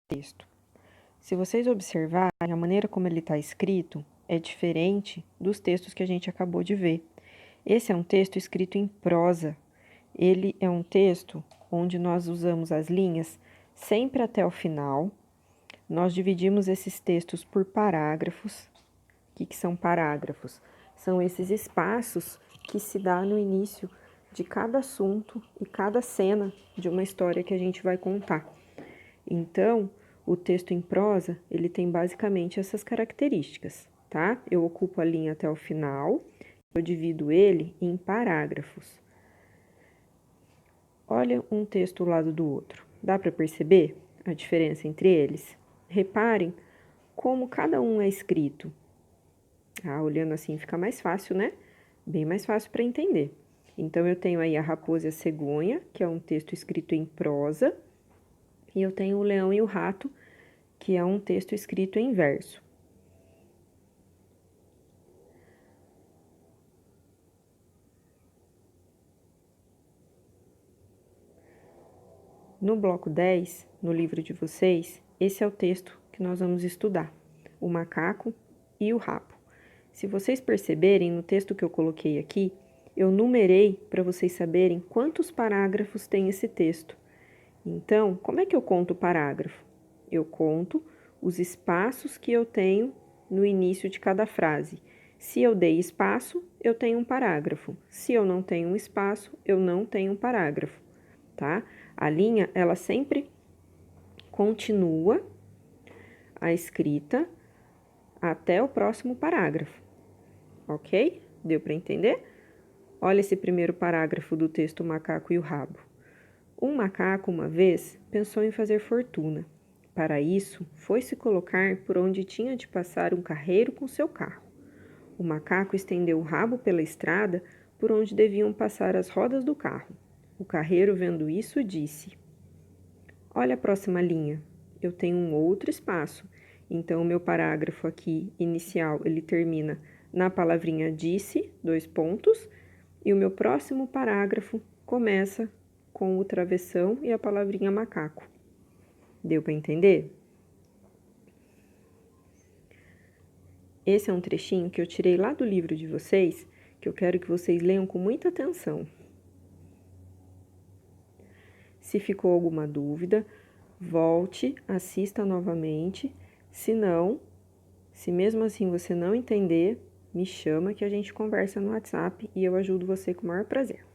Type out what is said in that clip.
texto. Se vocês observarem, a maneira como ele está escrito é diferente dos textos que a gente acabou de ver. Esse é um texto escrito em prosa. Ele é um texto onde nós usamos as linhas sempre até o final. Nós dividimos esses textos por parágrafos. O que são parágrafos? São esses espaços que se dá no início de cada assunto e cada cena de uma história que a gente vai contar. Então, o texto em prosa, ele tem basicamente essas características, tá? Eu ocupo a linha até o final, eu divido ele em parágrafos. Olha um texto ao lado do outro. Dá para perceber a diferença entre eles? Reparem como cada um é escrito. Olhando assim fica mais fácil, né? Bem mais fácil para entender. Então, eu tenho aí a Raposa e a Cegonha, que é um texto escrito em prosa, e eu tenho o Leão e o Rato, que é um texto escrito em verso. No bloco 10, no livro de vocês, esse é o texto que nós vamos estudar, o macaco e o rabo. Se vocês perceberem, no texto que eu coloquei aqui, eu numerei para vocês saberem quantos parágrafos tem esse texto. Então, como é que eu conto o parágrafo? Eu conto os espaços que eu tenho no início de cada frase. Se eu dei espaço, eu tenho um parágrafo. Se eu não tenho um espaço, eu não tenho um parágrafo, tá? A linha, ela sempre continua a escrita até o próximo parágrafo, ok? Deu para entender? Olha esse primeiro parágrafo do texto O Macaco e o Rabo. Um macaco, uma vez, pensou em fazer fortuna. Para isso, foi se colocar por onde tinha de passar um carreiro com seu carro. O macaco estendeu o rabo pela estrada por onde deviam passar as rodas do carro. O carreiro, vendo isso, disse: Olha a próxima linha. Eu tenho um outro espaço. Então, o meu parágrafo aqui, inicial, ele termina na palavrinha disse, 2 pontos, e o meu próximo parágrafo começa com o travessão e a palavrinha macaco. Deu para entender? Esse é um trechinho que eu tirei lá do livro de vocês, que eu quero que vocês leiam com muita atenção. Se ficou alguma dúvida, volte, assista novamente. Se não, se mesmo assim você não entender, me chama que a gente conversa no WhatsApp e eu ajudo você com o maior prazer.